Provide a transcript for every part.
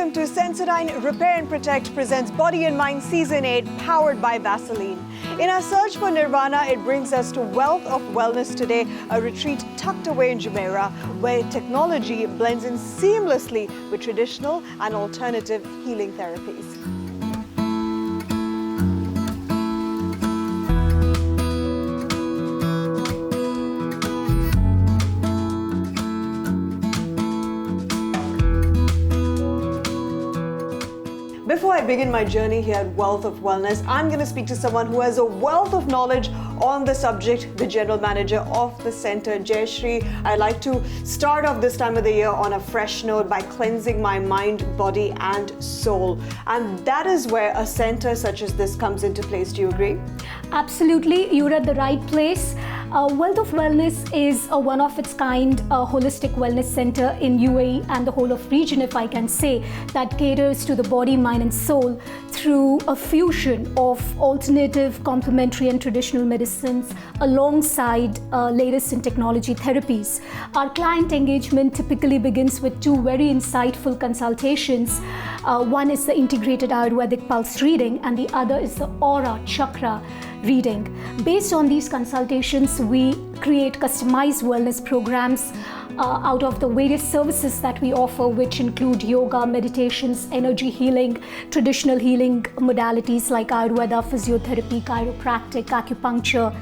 welcome to Sensodyne Repair and Protect presents Body and Mind Season 8, powered by Vaseline. In our search for Nirvana, it brings us to Wealth of Wellness today, a retreat tucked away in Jumeirah, where technology blends in seamlessly with traditional and alternative healing therapies. Before I begin my journey here at Wealth of Wellness, I'm going to speak to someone who has a wealth of knowledge on the subject, the General Manager of the Center, Jayashree. I'd like to start off this time of the year on a fresh note by cleansing my mind, body and soul. And that is where a center such as this comes into place. Do you agree? Absolutely, you're at the right place. Wealth of Wellness is a one of its kind holistic wellness center in UAE and the whole of region, if I can say, that caters to the body, mind and soul through a fusion of alternative, complementary and traditional medicines alongside latest in technology therapies. Our client engagement typically begins with two very insightful consultations. One is the integrated Ayurvedic pulse reading and the other is the aura chakra reading. Based on these consultations, we create customized wellness programs out of the various services that we offer, which include yoga, meditations, energy healing, traditional healing modalities like Ayurveda, physiotherapy, chiropractic, acupuncture.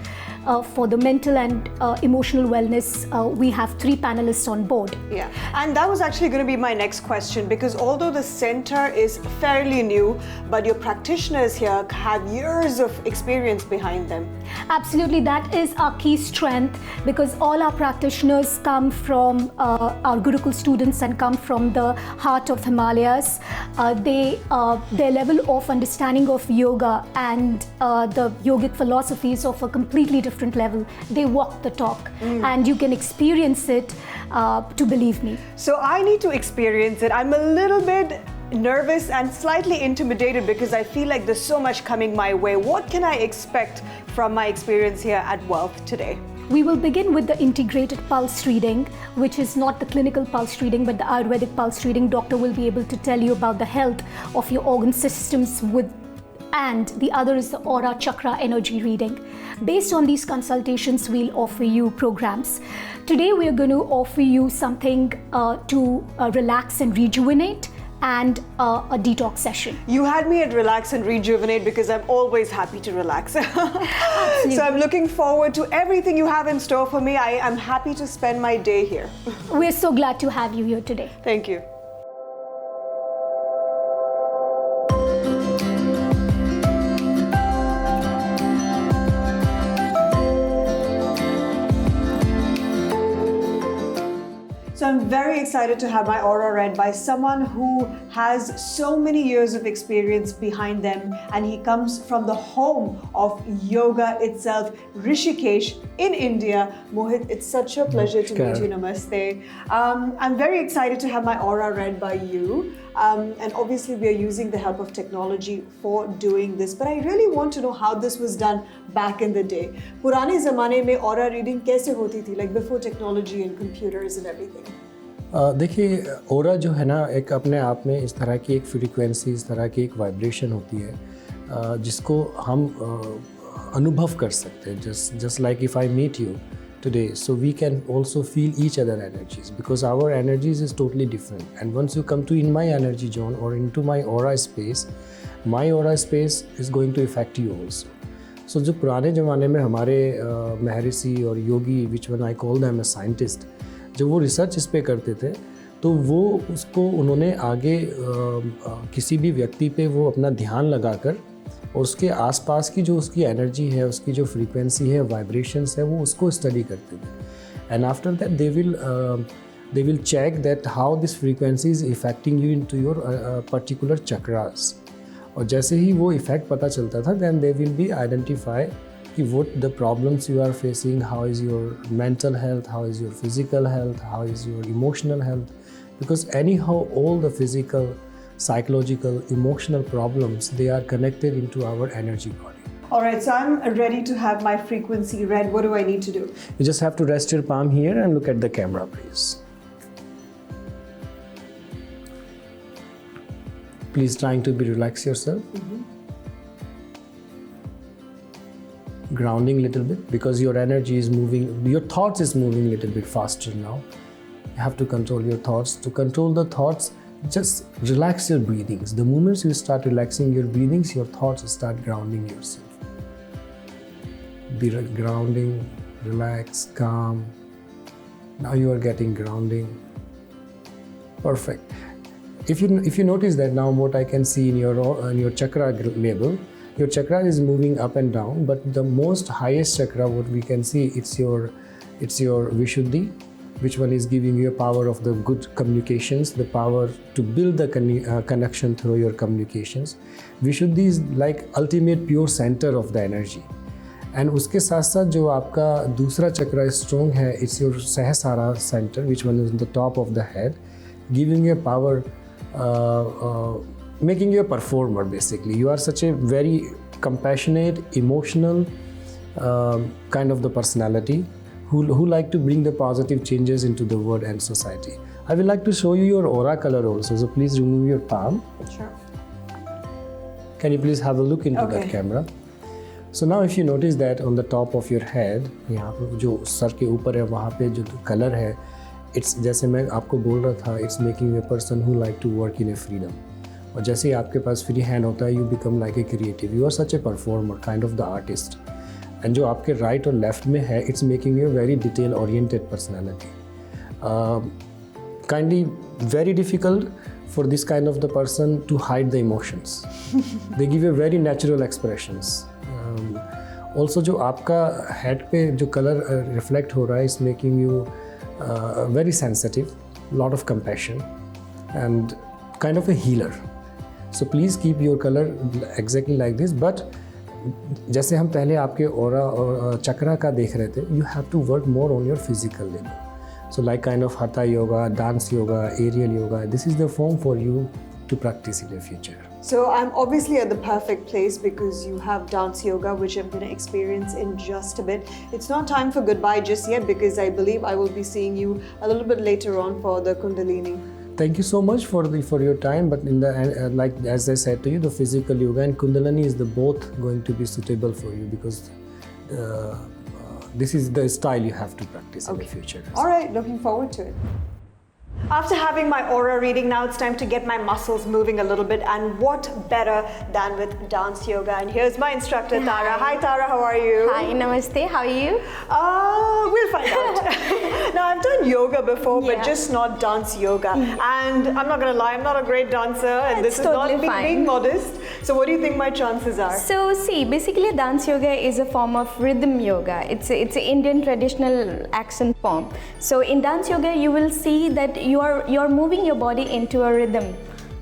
For the mental and emotional wellness, we have three panelists on board. Yeah, and that was actually going to be my next question, because although the center is fairly new, but your practitioners here have years of experience behind them. Absolutely, that is our key strength, because all our practitioners come from our Gurukul students and come from the heart of Himalayas. Their level of understanding of yoga and the yogic philosophies of a completely different level. They walk the talk and you can experience it to believe me. So I need to experience it. I'm a little bit nervous and slightly intimidated because I feel like there's so much coming my way. What can I expect from my experience here at Wealth today? We will begin with the integrated pulse reading, which is not the clinical pulse reading, but the Ayurvedic pulse reading. Doctor will be able to tell you about the health of your organ systems and the other is the aura chakra energy reading. Based on these consultations, we'll offer you programs. Today, we are going to offer you something to relax and rejuvenate and a detox session. You had me at relax and rejuvenate because I'm always happy to relax. So I'm looking forward to everything you have in store for me. I am happy to spend my day here. We're so glad to have you here today. Thank you. So I'm very excited to have my aura read by someone who has so many years of experience behind them, and he comes from the home of yoga itself, Rishikesh in India. Mohit, it's such a pleasure to meet you. Namaste. I'm very excited to have my aura read by you. And obviously we are using the help of technology for doing this, but I really want to know how this was done back in the day. पुराने ज़माने में aura reading कैसे होती थी, like before technology and computers and everything? देखिए, aura जो है ना, एक अपने आप में इस तरह की एक फ्रीक्वेंसी, इस तरह की एक वाइब्रेशन होती है जिसको हम अनुभव कर सकते हैं. Just like if I meet you today, so we can also feel each other energies, because our energies is totally different, and once you come to in my energy zone or into my aura space is going to affect you also. So जो पुराने ज़माने में हमारे महर्षि और योगी, which one I call them a scientist, जब वो research इस पे करते थे, तो वो उसको उन्होंने आगे किसी भी व्यक्ति पे वो अपना ध्यान लगाकर और उसके आसपास की जो उसकी एनर्जी है, उसकी जो फ्रीक्वेंसी है, वाइब्रेशंस है, वो उसको स्टडी करते थे. And after that they will check that how this frequency is effecting you into your particular chakras. और जैसे ही वो इफेक्ट पता चलता था, then they will be identify कि what the problems you are facing, how is your mental health, how is your physical health, how is your emotional health, because anyhow all the physical, psychological, emotional problems, they are connected into our energy body. All right, so I'm ready to have my frequency read. What do I need to do? You just have to rest your palm here and look at the camera, please. please trying to be relax yourself. Grounding a little bit because your energy is moving, your thoughts is moving a little bit faster now. You have to control your thoughts. To control the thoughts, just relax your breathings. The moment you start relaxing your breathings, your thoughts start grounding yourself. Be grounding, relax, calm. Now you are getting grounding. Perfect. If you notice that now what I can see in your chakra label, your chakra is moving up and down, but the most highest chakra, what we can see, it's your Vishuddhi, which one is giving you a power of the good communications, the power to build the connection through your communications. Vishuddhi is like ultimate pure center of the energy. And उसके साथ साथ जो आपका दूसरा चक्रा strong है, it's your Sahasrara center, which one is on the top of the head, giving you a power, making you a performer basically. You are such a very compassionate, emotional kind of the personality who like to bring the positive changes into the world and society. I would like to show you your aura color also, so please remove your palm. Sure. Can you please have a look into that camera? So now if you notice that on the top of your head, यहाँ पे जो sir के ऊपर है वहाँ पे जो colour है, it's जैसे मैं आपको बोल रहा था, it's making a person who like to work in a freedom. और जैसे ही आपके पास फ्री हैंड होता है, you become like a creative. You are such a performer, kind of the artist. And जो आपके right और left में है, it's making you a very detail oriented personality. Kindly very difficult for this kind of the person to hide the emotions. They give you very natural expressions. Also जो आपका head पे जो color reflect हो रहा है, is making you very sensitive, lot of compassion, and kind of a healer. So please keep your color exactly like this. But जैसे हम पहले आपके aura और चक्रा का देख रहे थे, you have to work more on your physical level. So like kind of hatha yoga, dance yoga, aerial yoga, this is the form for you to practice in the future. So I'm obviously at the perfect place because you have dance yoga, which I'm going to experience in just a bit. It's not time for goodbye just yet because I believe I will be seeing you a little bit later on for the Kundalini. Thank you so much for your time. But in the end, like as I said to you, the physical yoga and Kundalini is the both going to be suitable for you because this is the style you have to practice in the future. All right, looking forward to it. After having my aura reading, now it's time to get my muscles moving a little bit, and what better than with dance yoga. And here's my instructor, Tara. Hi Tara, how are you? Hi, namaste, how are you? We'll find out. Now I've done yoga before, but just not dance yoga. And I'm not gonna lie, I'm not a great dancer, and this is totally not me being modest. So what do you think my chances are? So see, basically dance yoga is a form of rhythm yoga. It's an Indian traditional action form. So in dance yoga, you will see that you're moving your body into a rhythm,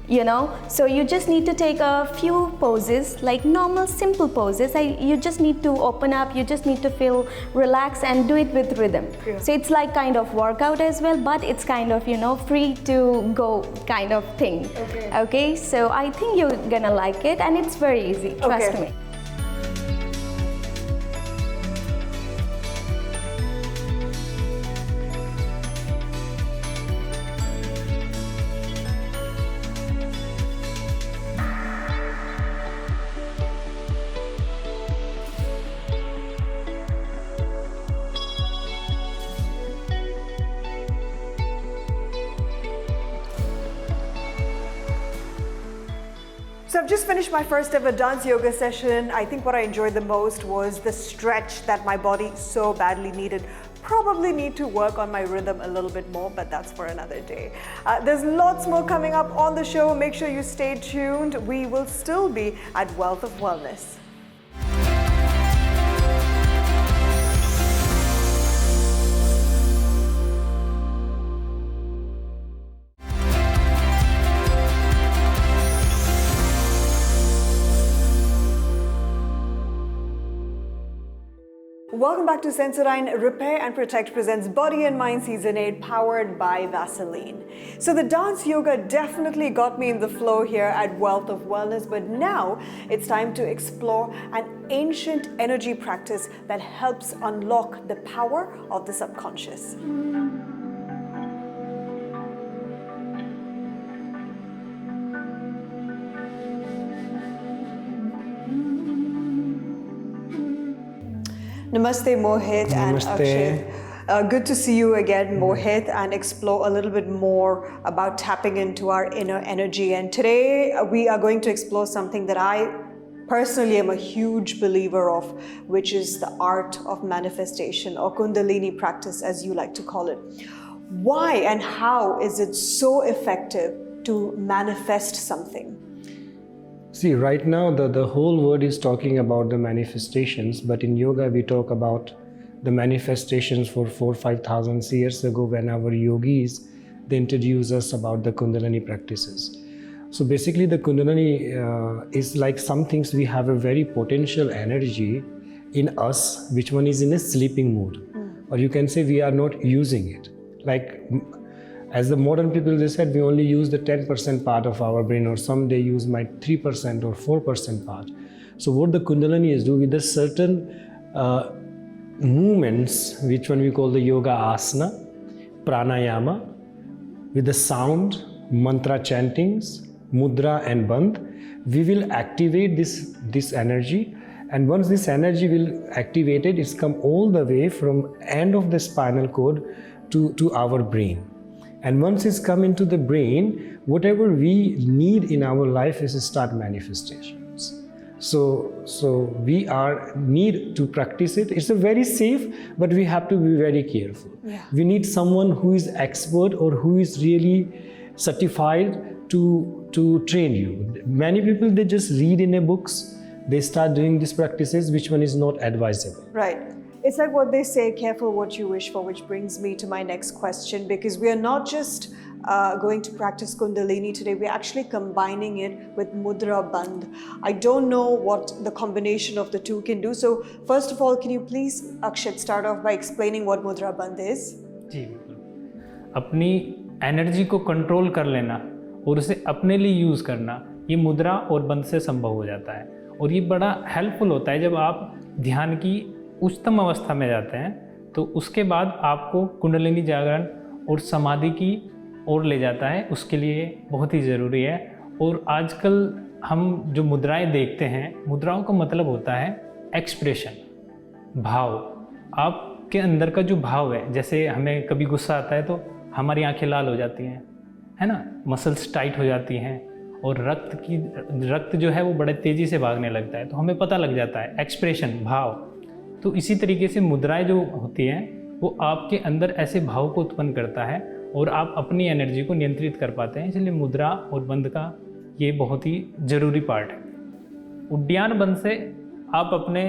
you know. So you just need to take a few poses, like normal simple poses. You just need to open up, you just need to feel relaxed and do it with rhythm. Yeah. So it's like kind of workout as well, but it's kind of, you know, free to go kind of thing. Okay, so I think you're gonna like it, and it's very easy, trust me. So I've just finished my first ever dance yoga session. I think what I enjoyed the most was the stretch that my body so badly needed. Probably need to work on my rhythm a little bit more, but that's for another day. There's lots more coming up on the show. Make sure you stay tuned. We will still be at Wealth of Wellness. Welcome back to Sensodyne. Repair and Protect presents Body and Mind Season 8, powered by Vaseline. So the dance yoga definitely got me in the flow here at Wealth of Wellness, but now it's time to explore an ancient energy practice that helps unlock the power of the subconscious. Namaste, Mohit and Namaste. Akshay. Good to see you again, Mohit, and explore a little bit more about tapping into our inner energy. And today we are going to explore something that I personally am a huge believer of, which is the art of manifestation, or Kundalini practice, as you like to call it. Why and how is it so effective to manifest something? See, right now the whole world is talking about the manifestations, but in yoga we talk about the manifestations for 4,000-5,000 years ago, when our yogis, they introduced us about the Kundalini practices. So basically the Kundalini is like some things we have a very potential energy in us, which one is in a sleeping mood. Or you can say we are not using it. Like as the modern people, they said we only use the 10% part of our brain, or some they use my 3% or 4% part. So what the Kundalini is do with the certain movements, which one we call the yoga asana, pranayama, with the sound, mantra chantings, mudra and bandh, we will activate this energy. And once this energy will activate it, it's come all the way from end of the spinal cord to our brain. And once it's come into the brain, whatever we need in our life is to start manifestations. So we need to practice it. It's a very safe, but we have to be very careful. Yeah. We need someone who is expert or who is really certified to train you. Many people, they just read in a books, they start doing these practices, which one is not advisable. Right. It's like what they say, careful what you wish for, which brings me to my next question, because we are not just going to practice Kundalini today, we're actually combining it with Mudra Bandh. I don't know what the combination of the two can do. So first of all, can you please, Akshat, start off by explaining what Mudra Bandh is? जी बिल्कुल। अपनी energy को control कर लेना और उसे अपने लिए use करना, ये मुद्रा और बंध से संभव हो जाता है। और ये बड़ा हेल्पफुल होता है जब आप ध्यान की उच्चतम अवस्था में जाते हैं, तो उसके बाद आपको कुंडलिनी जागरण और समाधि की ओर ले जाता है। उसके लिए बहुत ही ज़रूरी है। और आजकल हम जो मुद्राएं देखते हैं, मुद्राओं का मतलब होता है एक्सप्रेशन, भाव। आपके अंदर का जो भाव है, जैसे हमें कभी गुस्सा आता है तो हमारी आंखें लाल हो जाती हैं, है ना, मसल्स टाइट हो जाती हैं, और रक्त जो है वो बड़े तेज़ी से भागने लगता है, तो हमें पता लग जाता है एक्सप्रेशन, भाव। तो इसी तरीके से मुद्राएं जो होती हैं वो आपके अंदर ऐसे भाव को उत्पन्न करता है और आप अपनी एनर्जी को नियंत्रित कर पाते हैं। इसलिए मुद्रा और बंध का ये बहुत ही ज़रूरी पार्ट है। उड्डयन बंध से आप अपने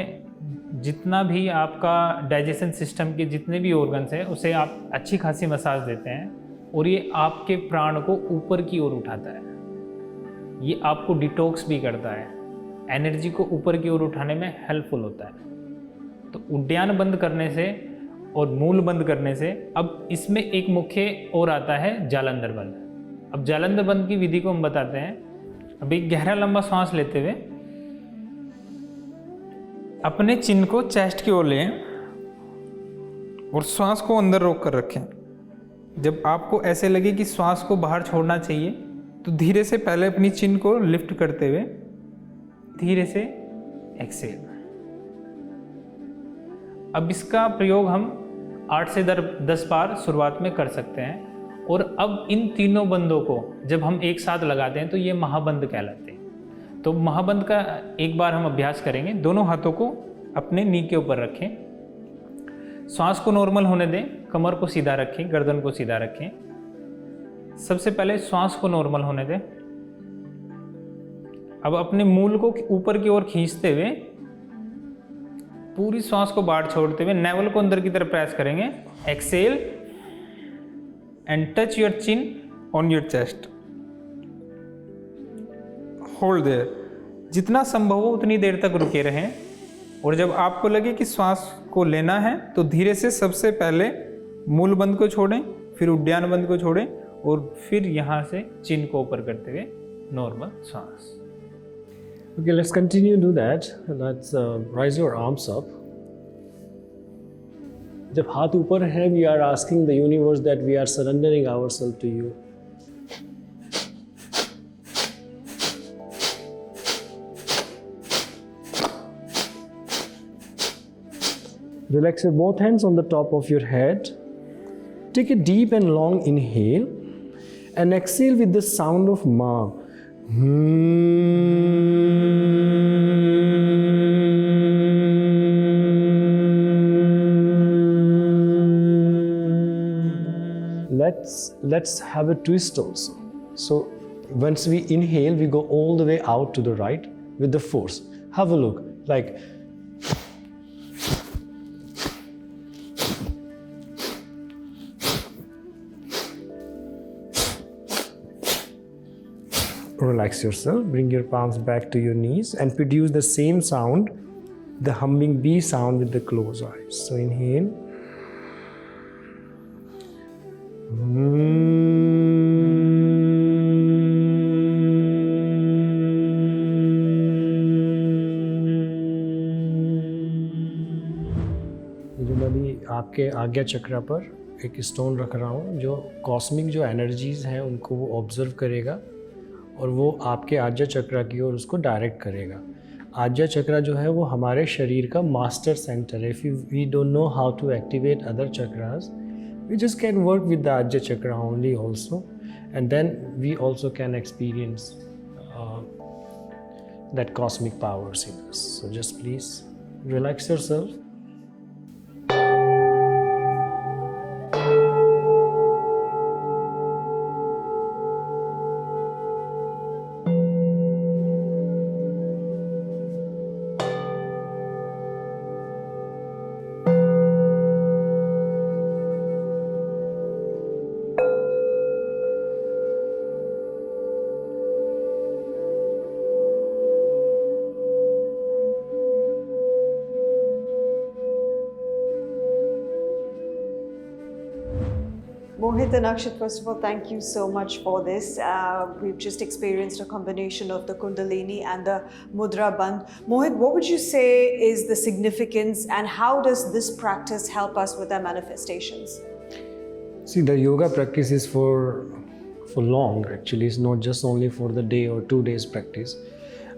जितना भी आपका डाइजेशन सिस्टम के जितने भी ऑर्गन्स हैं उसे आप अच्छी खासी मसाज देते हैं, और ये आपके प्राण को ऊपर की ओर उठाता है। ये आपको डिटॉक्स भी करता है, एनर्जी को ऊपर की ओर उठाने में हेल्पफुल होता है। तो उड्डयन बंद करने से और मूल बंद करने से, अब इसमें एक मुख्य और आता है जालंधर बंद। अब जालंधर बंद की विधि को हम बताते हैं। अब एक गहरा लंबा सांस लेते हुए अपने चिन्ह को चेस्ट की ओर लें और श्वास को अंदर रोक कर रखें। जब आपको ऐसे लगे कि श्वास को बाहर छोड़ना चाहिए, तो धीरे से पहले अपनी चिन्ह को लिफ्ट करते हुए धीरे से एक्सेल। अब इसका प्रयोग हम 8 से 10 बार शुरुआत में कर सकते हैं। और अब इन तीनों बंदों को जब हम एक साथ लगाते हैं तो ये महाबंद कहलाते हैं। तो महाबंद का एक बार हम अभ्यास करेंगे। दोनों हाथों को अपने नी के ऊपर रखें, श्वास को नॉर्मल होने दें, कमर को सीधा रखें, गर्दन को सीधा रखें। सबसे पहले श्वास को नॉर्मल होने दें। अब अपने मूल को ऊपर की ओर खींचते हुए पूरी श्वास को बाहर छोड़ते हुए नेवल को अंदर की तरफ प्रेस करेंगे। Exhale and touch your chin on your chest. Hold there. जितना संभव हो उतनी देर तक रुके रहें। और जब आपको लगे कि श्वास को लेना है तो धीरे से सबसे पहले मूल बंद को छोड़ें, फिर उड्डयन बंद को छोड़ें, और फिर यहाँ से चिन को ऊपर करते हुए नॉर्मल सांस। Okay, let's continue to do that. Let's raise your arms up. जब हाथ ऊपर है, we are asking the universe that we are surrendering ourselves to you. Relax your both hands on the top of your head. Take a deep and long inhale and exhale with the sound of Ma. Let's have a twist also. So once we inhale, we go all the way out to the right with the force. Have a look, like relax yourself, bring your palms back to your knees and produce the same sound, the humming bee sound with the closed eyes. So inhale. जो मैं अभी आपके आज्ञा चक्र पर एक stone रख रहा हूँ जो कॉस्मिक जो एनर्जीज हैं उनको वो ऑब्जर्व करेगा और वो आपके आज्ञा चक्र की ओर उसको डायरेक्ट करेगा। आज्ञा चक्र जो है वो हमारे शरीर का मास्टर सेंटर है। If we don't know how to activate other chakras, we just can work with the Ajya Chakra only also, and then we also can experience that cosmic powers in us. So just please relax yourself. Mohit and Akshit, first of all, thank you so much for this. We've just experienced a combination of the Kundalini and the Mudra Bandh. Mohit, what would you say is the significance and how does this practice help us with our manifestations? See, the yoga practice is for long actually. It's not just only for the day or 2 days practice.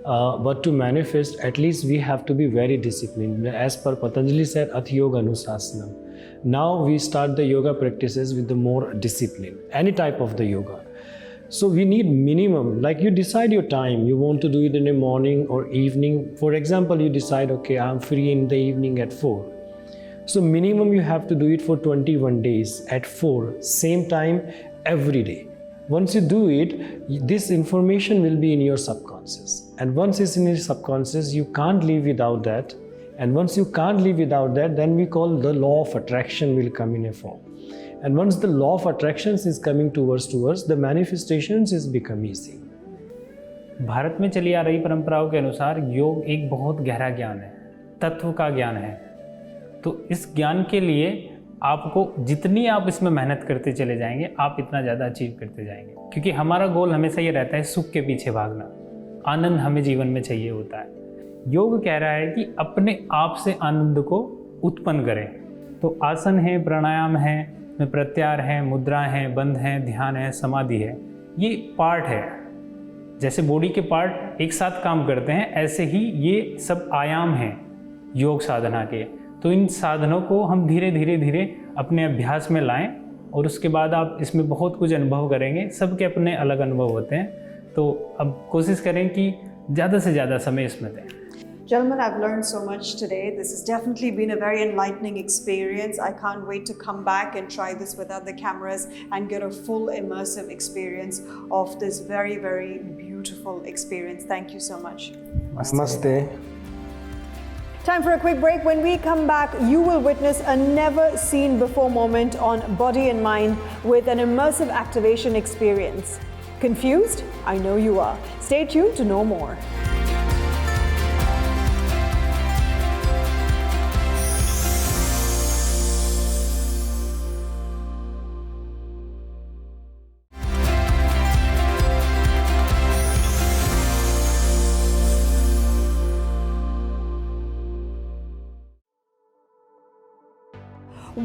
But to manifest, at least we have to be very disciplined. As per Patanjali said, Ath Yoga Anusasanam. Now we start the yoga practices with the more discipline, any type of the yoga. So we need minimum, like you decide your time, you want to do it in the morning or evening. For example, you decide, okay, I'm free in the evening at 4. So minimum you have to do it for 21 days at 4, same time every day. Once you do it, this information will be in your subconscious. And once it's in your subconscious, you can't live without that. And once you can't live without that, then we call the law of attraction will come in a form. And once the law of attractions is coming towards, the manifestations is become easy. Bharat में चली आ रही परंपराओं के अनुसार योग एक बहुत गहरा ज्ञान है, तत्व का ज्ञान है। तो इस ज्ञान के लिए आपको जितनी आप इसमें मेहनत करते चले जाएंगे, आप इतना ज़्यादा अचीव करते जाएंगे। क्योंकि हमारा गोल हमेशा ये रहता है सुख के पीछे भागना, आनंद हमें जीवन में चाहिए होता है। योग कह रहा है कि अपने आप से आनंद को उत्पन्न करें। तो आसन है, प्राणायाम है, प्रत्याहार है, मुद्रा है, बंध है, ध्यान है, समाधि है, ये पार्ट है। जैसे बॉडी के पार्ट एक साथ काम करते हैं, ऐसे ही ये सब आयाम हैं योग साधना के। तो इन साधनों को हम धीरे धीरे अपने अभ्यास में लाएं और उसके बाद आप इसमें बहुत कुछ अनुभव करेंगे। सबके अपने अलग अनुभव होते हैं, तो अब कोशिश करें कि ज़्यादा से ज़्यादा समय इसमें दें। Gentlemen, I've learned so much today. This has definitely been a very enlightening experience. I can't wait to come back and try this without the cameras and get a full immersive experience of this very, very beautiful experience. Thank you so much. Namaste. Time for a quick break. When we come back, you will witness a never seen before moment on Body and Mind with an immersive activation experience. Confused? I know you are. Stay tuned to know more.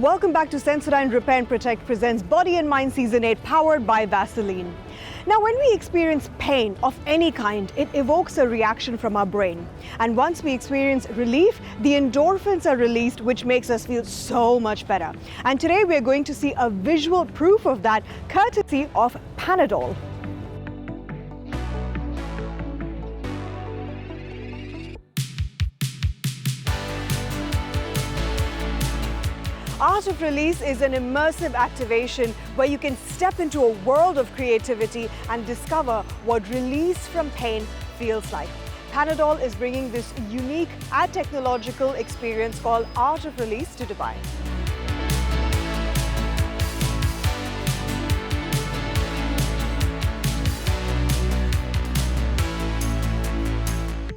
Welcome back to Sensodyne Repair and Protect presents Body and Mind Season 8 powered by Vaseline. Now, when we experience pain of any kind, it evokes a reaction from our brain. And once we experience relief, the endorphins are released, which makes us feel so much better. And today we're going to see a visual proof of that, courtesy of Panadol. Art of Release is an immersive activation where you can step into a world of creativity and discover what release from pain feels like. Panadol is bringing this unique and technological experience called Art of Release to Dubai.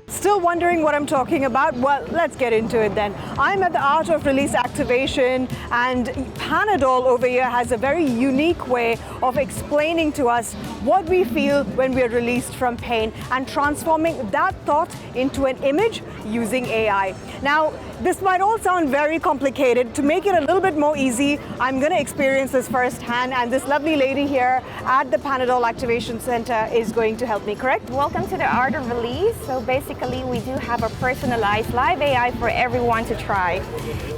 Still wondering what I'm talking about? Well, let's get into it then. I'm at the Art of Release activation, and Panadol over here has a very unique way of explaining to us what we feel when we're released from pain and transforming that thought into an image using AI. Now, this might all sound very complicated. To make it a little bit more easy, I'm going to experience this firsthand, and this lovely lady here at the Panadol Activation Center is going to help me, correct? Welcome to the Art of Release. So basically, we do have a personalized live AI for everyone to try.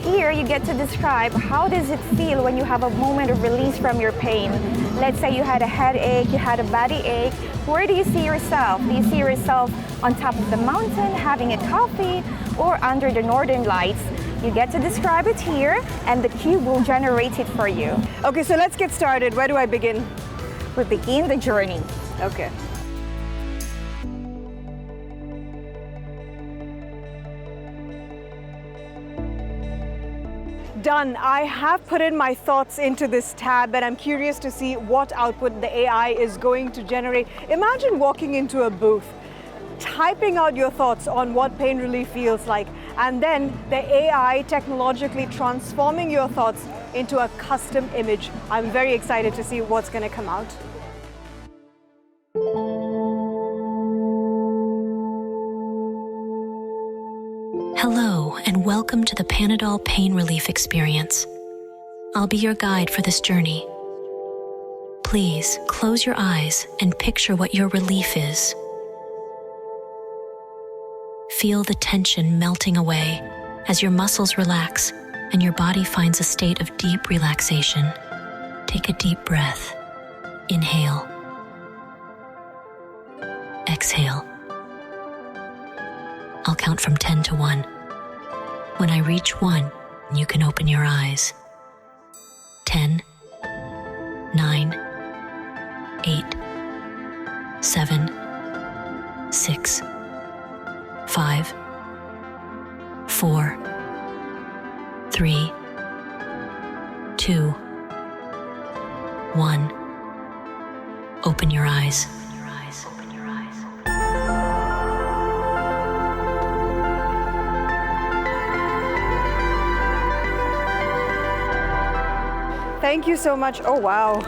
Here, you get to describe how does it feel when you have a moment of release from your pain. Let's say you had a headache, you had a body ache. Where do you see yourself? Do you see yourself on top of the mountain having a coffee or under the northern lights? You get to describe it here and the cube will generate it for you. Okay, so let's get started. Where do I begin? We begin the journey. Okay. Done. I have put in my thoughts into this tab, and I'm curious to see what output the AI is going to generate. Imagine walking into a booth, typing out your thoughts on what pain relief feels like, and then the AI technologically transforming your thoughts into a custom image. I'm very excited to see what's going to come out. Hello, and welcome to the Panadol Pain Relief Experience. I'll be your guide for this journey. Please close your eyes and picture what your relief is. Feel the tension melting away as your muscles relax and your body finds a state of deep relaxation. Take a deep breath. Inhale. Exhale. I'll count from 10 to 1. When I reach 1, you can open your eyes. 10, 9, 8, 7, 6, 5, 4, 3, 2, 1. Open your eyes. Thank you so much. Oh, wow.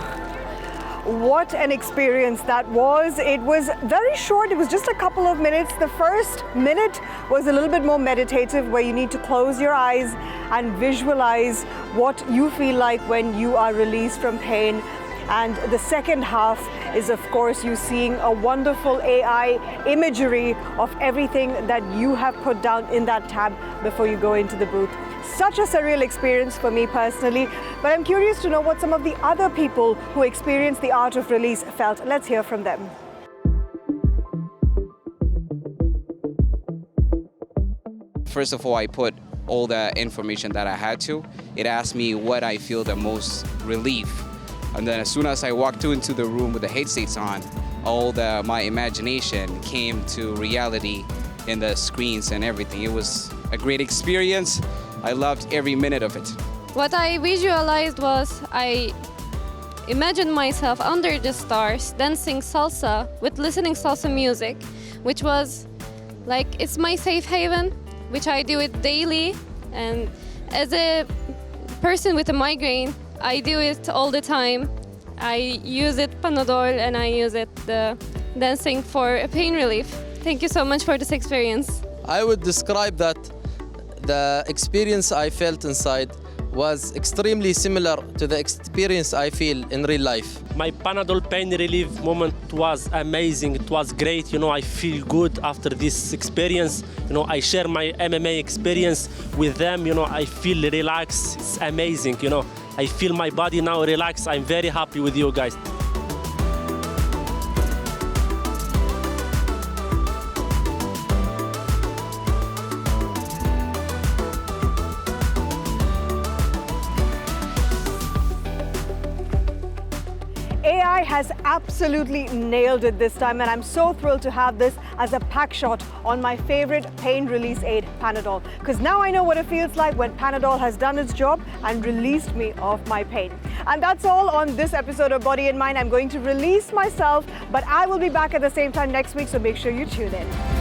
What an experience that was. It was very short. It was just a couple of minutes. The first minute was a little bit more meditative, where you need to close your eyes and visualize what you feel like when you are released from pain. And the second half is, of course, you seeing a wonderful AI imagery of everything that you have put down in that tab before you go into the booth. Such a surreal experience for me personally, but I'm curious to know what some of the other people who experienced the Art of Release felt. Let's hear from them. First of all, I put all the information that I had to. It asked me what I feel the most relief. And then as soon as I walked into the room with the headsets on, all my imagination came to reality in the screens and everything. It was a great experience. I loved every minute of it. What I visualized was I imagined myself under the stars dancing salsa with listening salsa music, which was like, it's my safe haven, which I do it daily. And as a person with a migraine, I do it all the time. I use it Panadol and I use it dancing for a pain relief. Thank you so much for this experience. I would describe that the experience I felt inside was extremely similar to the experience I feel in real life. My Panadol pain relief moment was amazing. It was great. I feel good after this experience. I share my MMA experience with them. I feel relaxed. It's amazing. I feel my body now relaxed. I'm very happy with you guys. AI has absolutely nailed it this time, and I'm so thrilled to have this as a pack shot on my favorite pain release aid, Panadol. Because now I know what it feels like when Panadol has done its job and released me of my pain. And that's all on this episode of Body and Mind. I'm going to release myself, but I will be back at the same time next week, so make sure you tune in.